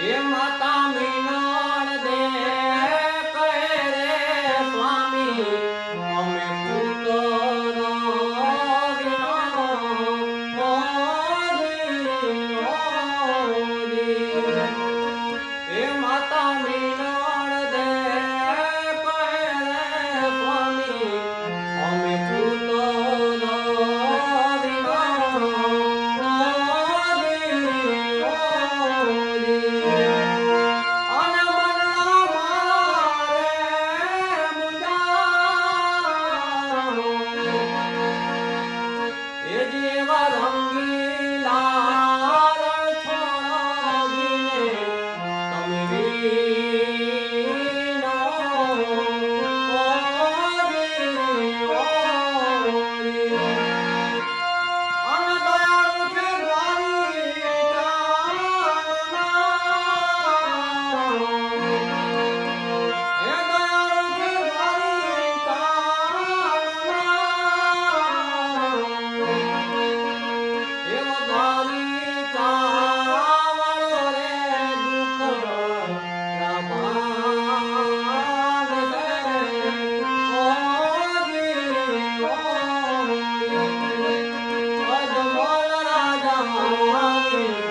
એ માતા મીનાળ દે કહે રે સ્વામી અમે પૂતરો એ માતા મીનાળ દે કહે રે સ્વામી અમે પૂતરો Amen.